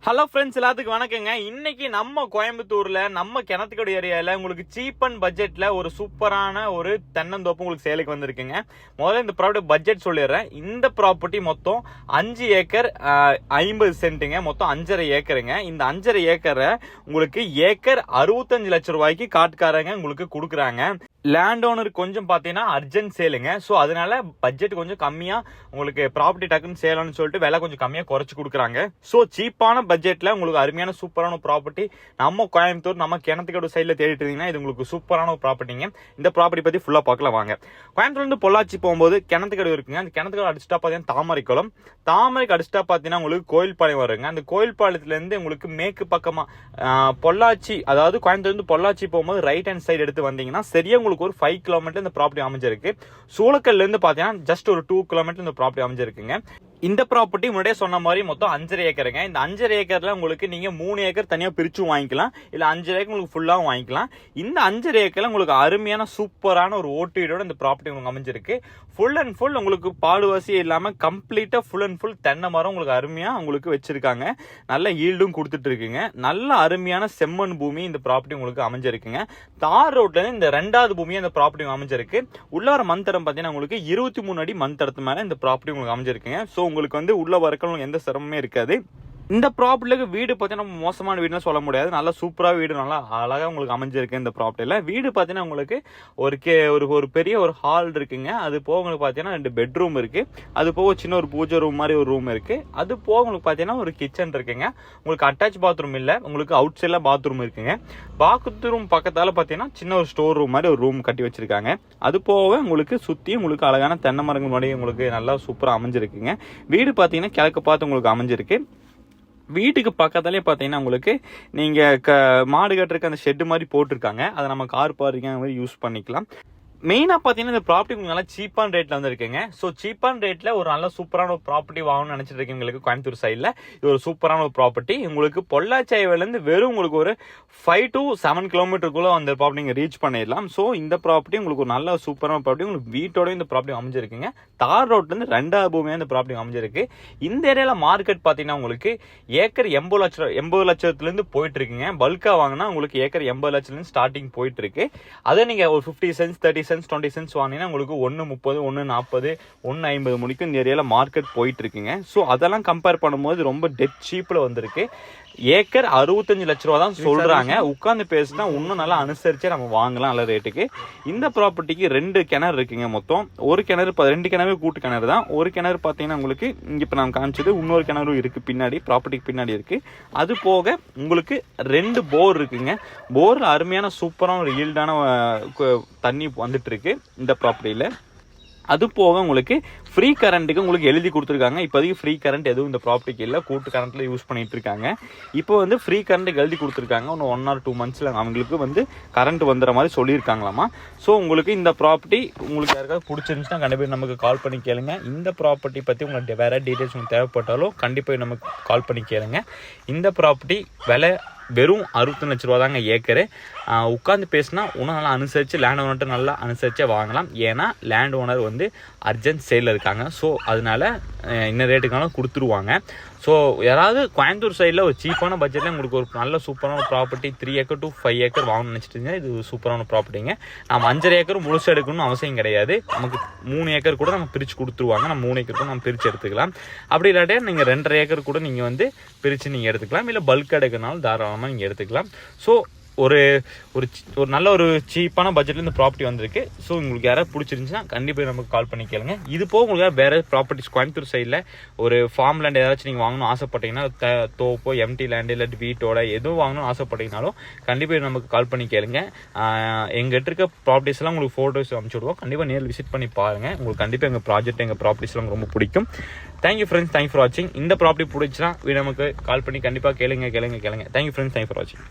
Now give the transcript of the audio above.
Hello friends, எல்லாத்துக்கும் வணக்கங்க. இன்னைக்கு நம்ம கோயம்புத்தூர்ல நம்ம கிணத்துக்கடை ஏரியால உங்களுக்கு சீப் அண்ட் பட்ஜெட்ல ஒரு சூப்பரான ஒரு தென்னந்தோப்பு உங்களுக்கு சேலுக்கு வந்திருக்குங்க. முதல்ல இந்த ப்ராப்பர்ட்டி பட்ஜெட் சொல்லிடுறேன். இந்த ப்ராப்பர்ட்டி மொத்தம் 5 ஏக்கர் 50 சென்ட்டுங்க. மொத்தம் 5.5 ஏக்கருங்க. இந்த 5.5 ஏக்கரை உங்களுக்கு ஏக்கர் 65 லட்சம் ரூபாய்க்கு காட்டுக்காரங்க உங்களுக்கு கொடுக்குறாங்க. லேண்ட் ஓனர் கொஞ்சம் பார்த்தீங்கன்னா அர்ஜென்ட் சேலுங்க. ஸோ அதனால பட்ஜெட் கொஞ்சம் கம்மியா உங்களுக்கு ப்ராப்பர்ட்டி டக்குன்னு சேலன்னு சொல்லிட்டு விலை கொஞ்சம் கம்மியா குறைச்சு கொடுக்குறாங்க. ஸோ சீப்பான பட்ஜெட்ல உங்களுக்கு அருமையான சூப்பரான ப்ராப்பர்ட்டி நம்ம கோயம்புத்தூர் நம்ம கிணத்துக்கடை சைட்ல தேடிட்டு இருந்தீங்கன்னா இது உங்களுக்கு சூப்பரான ப்ராப்பர்ட்டிங்க. இந்த ப்ராப்பர்ட்டி பத்தி ஃபுல்லா பார்க்கலாம் வாங்க. கோயம்புத்தூர்ல இருந்து பொள்ளாச்சி போகும்போது கிணத்துக்கடை இருக்குங்க. அந்த கிணத்துக்கடை அடிச்சுட்டா பார்த்தீங்கன்னா தாமரைக்குளம், தாமரைக்கு அடிச்சுட்டா பார்த்தீங்கன்னா உங்களுக்கு கோயில்பாளையம் வருங்க. அந்த கோயில்பாளையத்துல இருந்து உங்களுக்கு மேற்கு பக்கமா பொள்ளாச்சி, அதாவது கோயம்புத்தூர்ல இருந்து பொள்ளாச்சி போகும்போது ரைட் ஹேண்ட் சைடு எடுத்து வந்தீங்கன்னா சரியா உங்களுக்கு ஒரு 5 கிலோமீட்டர் இந்த ப்ராப்பர்ட்டி அமைஞ்சிருக்கு. சூளக்கல்ல இருந்து பாத்தீங்கன்னா ஜஸ்ட் ஒரு 2 கிலோமீட்டர் இந்த ப்ராப்பர்ட்டி அமைஞ்சிருக்குங்க. இந்த ப்ராப்பர்ட்டி முன்னாடியே சொன்ன மாதிரி மொத்தம் 5.5 ஏக்கருங்க. இந்த 5.5 ஏக்கர்ல உங்களுக்கு நீங்க 3 ஏக்கர் தனியா பிரிச்சு வாங்கிக்கலாம், இல்ல 5 ஏக்கர் உங்களுக்கு ஃபுல்லாவும் வாங்கிக்கலாம். இந்த 5.5 ஏக்கர்ல உங்களுக்கு அருமையான சூப்பரான ஒரு ஓட்டியோட இந்த ப்ராப்பர்ட்டி உங்களுக்கு அமைஞ்சிருக்கு. ஃபுல் அண்ட் ஃபுல் உங்களுக்கு பாடுவாசி இல்லாம கம்ப்ளீட்டா ஃபுல் அண்ட் ஃபுல் தென்னை மரம் உங்களுக்கு அருமையா உங்களுக்கு வச்சிருக்காங்க. நல்ல ஈல்டும் கொடுத்துட்டு இருக்குங்க. நல்ல அருமையான செம்மண் பூமி இந்த ப்ராப்பர்ட்டி உங்களுக்கு அமைஞ்சிருக்குங்க. தார் ரோட்ல இருந்து இந்த 2வது பூமியா இந்த ப்ராப்பர்ட்டி அமைஞ்சிருக்கு. உள்ளார மண் தடம் பாத்தீங்கன்னா உங்களுக்கு 23 அடி மண் தடத்து மேல இந்த ப்ராப்பர்ட்டி உங்களுக்கு அமைஞ்சிருக்குங்க. ஸோ உங்களுக்கு வந்து உள்ள வரக்க எந்த சிரமமே இருக்காது. இந்த ப்ராப்பர்ட்டிக்கு வீடு பார்த்தீங்கன்னா மோசமான வீடுன்னு சொல்ல முடியாது. நல்லா சூப்பராக வீடு நல்லா அழகாக உங்களுக்கு அமைஞ்சிருக்கு. இந்த ப்ராப்பர்ட்டியில் வீடு பார்த்தீங்கன்னா உங்களுக்கு ஒரு பெரிய ஒரு ஹால் இருக்குங்க. அது போக உங்களுக்கு பார்த்தீங்கன்னா 2 பெட்ரூம் இருக்கு. அது போக சின்ன ஒரு பூஜை ரூம் மாதிரி ஒரு ரூம் இருக்கு. அது போக உங்களுக்கு பார்த்தீங்கன்னா ஒரு கிச்சன் இருக்குங்க. உங்களுக்கு அட்டாச் பாத்ரூம் இல்லை, உங்களுக்கு அவுட் சைட்ல பாத்ரூம் இருக்குங்க. பாத்ரூம் பக்கத்தால பார்த்தீங்கன்னா சின்ன ஒரு ஸ்டோர் ரூம் மாதிரி ஒரு ரூம் கட்டி வச்சிருக்காங்க. அது போக உங்களுக்கு சுற்றி உங்களுக்கு அழகான தென்னை மரங்கள் முன்னாடி உங்களுக்கு நல்லா சூப்பராக அமைஞ்சிருக்குங்க. வீடு பார்த்தீங்கன்னா கிழக்கு பார்த்து உங்களுக்கு அமைஞ்சிருக்கு. வீட்டுக்கு பக்கத்தாலே பார்த்தீங்கன்னா உங்களுக்கு நீங்கள் மாடு கட்டுறதுக்கு அந்த ஷெட்டு மாதிரி போட்டிருக்காங்க. அதை நம்ம கார் பார்க்கிங் மாதிரி யூஸ் பண்ணிக்கலாம். மெயினாக பார்த்தீங்கன்னா இந்த ப்ராப்பர்ட்டி உங்களுக்கு நல்லா சீப்பான ரேட்டில் வந்து இருக்குங்க. ஸோ சீப்பான ரேட்டில் ஒரு நல்ல சூப்பரான ஒரு ப்ராப்பர்ட்டி வாங்கணும்னு நினச்சிட்டு இருக்கீங்களுக்கு கோயம்புத்தூர் சைடில் இது ஒரு சூப்பரான ஒரு ப்ராப்பர்ட்டி. உங்களுக்கு பொள்ளாச்சி ஹைவேலேருந்து வெறும் உங்களுக்கு ஒரு 5 to 7 கிலோமீட்டருக்குள்ளே அந்த ப்ராப்பர்ட்டி நீங்கள் ரீச் பண்ணிடலாம். ஸோ இந்த ப்ராப்பர்ட்டி உங்களுக்கு ஒரு நல்ல சூப்பரான ப்ராப்பர்ட்டி உங்களுக்கு வீட்டோட இந்த ப்ராப்பர்ட்டி அமைஞ்சிருக்குங்க. தார் ரோட்லேருந்து 2வது பூமியாக இந்த ப்ராப்பர்ட்டி அமைஞ்சிருக்கு. இந்த ஏரியாவில் மார்க்கெட் பார்த்தீங்கன்னா உங்களுக்கு ஏக்கர் 80 லட்சத்துலேருந்து போயிட்டு இருக்குங்க. பல்காக வாங்கினா உங்களுக்கு ஏக்கர் 80 லட்சத்துலேருந்து ஸ்டார்டிங் போயிட்டு இருக்கு. அதை நீங்கள் ஒரு 50 சென்ஸ் 30 சென்ஸ் 20 சென்ஸ் வாங்கினா உங்களுக்கு 1.30 1.40 1.50 முடிக்கும் இந்த ஏரியால மார்க்கெட் போயிட்டு இருக்குங்க. ஸோ அதெல்லாம் கம்பேர் பண்ணும்போது ரொம்ப டெட் சீப்ல வந்திருக்கு. ஏக்கர் 65 லட்ச ரூபா தான் சொல்றாங்க. உட்கார்ந்து பேசினா இன்னும் நல்லா அனுசரிச்சே நம்ம வாங்கலாம் நல்ல ரேட்டுக்கு. இந்த ப்ராப்பர்ட்டிக்கு 2 கிணறு இருக்குங்க. மொத்தம் ஒரு கிணறு 2 கிணறு கூட்டு கிணறு தான். ஒரு கிணறு பார்த்தீங்கன்னா உங்களுக்கு இங்க இப்ப நான் காமிச்சது இன்னொரு கிணறு இருக்கு பின்னாடி, ப்ராப்பர்ட்டிக்கு பின்னாடி இருக்கு. அது போக உங்களுக்கு 2 போர் இருக்குங்க. போர்ல அருமையான சூப்பரான ஒரு ஈல்டான தண்ணி வந்துட்டு இருக்கு இந்த ப்ராப்பர்ட்டியில. அது போக உங்களுக்கு ஃப்ரீ கரண்ட்டுக்கு உங்களுக்கு எழுதி கொடுத்துருக்காங்க. இப்போதைக்கு ஃப்ரீ கரண்ட் எதுவும் இந்த ப்ராப்பர்ட்டிக்கு இல்லை, கூட்டு கரண்ட்ல யூஸ் பண்ணிட்டு இருக்காங்க. இப்போ வந்து ஃப்ரீ கரண்ட்டுக்கு எழுதி கொடுத்துருக்காங்க. இன்னும் 1 or 2 monthsல அவங்களுக்கு வந்து கரண்ட் வந்துடுற மாதிரி சொல்லியிருக்காங்களாமா. ஸோ உங்களுக்கு இந்த ப்ராப்பர்ட்டி உங்களுக்கு யாருக்காவது பிடிச்சிருந்துச்சுன்னா கண்டிப்பாக நமக்கு கால் பண்ணி கேளுங்க. இந்த ப்ராப்பர்ட்டி பற்றி உங்களுக்கு வேற டீட்டெயில்ஸ் உங்களுக்கு தேவைப்பட்டாலும் கண்டிப்பாக நமக்கு கால் பண்ணி கேளுங்க. இந்த ப்ராப்பர்ட்டி விலை வெறும் 60 லட்ச ரூபா தாங்க ஏக்கரு. உட்காந்து பேசினா இன்னும் நல்லா அனுசரித்து லேண்ட் ஓனர்கிட்ட நல்லா அனுசரித்தே வாங்கலாம். ஏன்னா லேண்ட் ஓனர் வந்து அர்ஜென்ட் சேலில் இருக்காங்க. ஸோ அதனால இன்ன ரேட்டுக்கான கொடுத்துருவாங்க. ஸோ யாராவது கோயம்புத்தூர் சைடில் ஒரு சீப்பான பட்ஜெட்டில் உங்களுக்கு ஒரு நல்ல சூப்பரான ப்ராப்பர்ட்டி 3 ஏக்கர் to 5 ஏக்கர் வாங்கணும்னு நினச்சிட்டு இது சூப்பரான ப்ராப்பர்ட்டிங்க. நம்ம 5.5 ஏக்கர் முழுசாக எடுக்கணும்னு அவசியம் கிடையாது. நமக்கு 3 ஏக்கர் கூட நம்ம பிரித்து கொடுத்துருவாங்க. நம்ம 3 ஏக்கர் கூட நம்ம பிரித்து எடுத்துக்கலாம். அப்படி இல்லாட்டே நீங்கள் 2.5 ஏக்கர் கூட நீங்கள் வந்து பிரித்து நீங்கள் எடுத்துக்கலாம். இல்லை பல்க் எடுக்கிறனாலும் தாராளமாக நீங்கள் எடுத்துக்கலாம். ஸோ ஒரு நல்ல ஒரு சீப்பான பட்ஜெட்ல இந்த ப்ராப்பர்ட்டி வந்திருக்கு. ஸோ உங்களுக்கு யாராவது பிடிச்சிருந்துச்சுன்னா கண்டிப்பாக நமக்கு கால் பண்ணி கேளுங்க. இது போக உங்களுக்கு வேற ப்ராப்பர்ட்டிஸ் கோயம்புத்தூர் சைடில் ஒரு ஃபார்ம் லேண்ட் ஏதாச்சும் நீங்கள் வாங்கணும் ஆசைப்பட்டீங்கன்னா தோப்போ எம்டி லேண்டு இல்லை வீட்டோட எதுவும் வாங்கணும்னு ஆசைப்பட்டீங்கனாலும் கண்டிப்பாக நமக்கு கால் பண்ணி கேளுங்க. எங்கிட்ட இருக்க ப்ராப்பர்ட்டிஸ் எல்லாம் உங்களுக்கு ஃபோட்டோஸ் அனுப்பிச்சு விடுவோம். கண்டிப்பாக நேரில் விசிட் பண்ணி பாருங்க. உங்களுக்கு கண்டிப்பாக எங்கள் ப்ராஜெக்ட் எங்கள் ப்ராப்பர்ட்டிஸ் எல்லாம் ரொம்ப பிடிக்கும். தேங்க்யூ ஃப்ரெண்ட்ஸ், தேங்க்யூ ஃபார் வாட்சிங். இந்த ப்ராப்பர்ட்டி பிடிச்சினா நமக்கு கால் பண்ணி கண்டிப்பாக கேளுங்க. தேங்க்யூ ஃப்ரெண்ட்ஸ், தேங்க்யூ ஃபார் வாட்சிங்.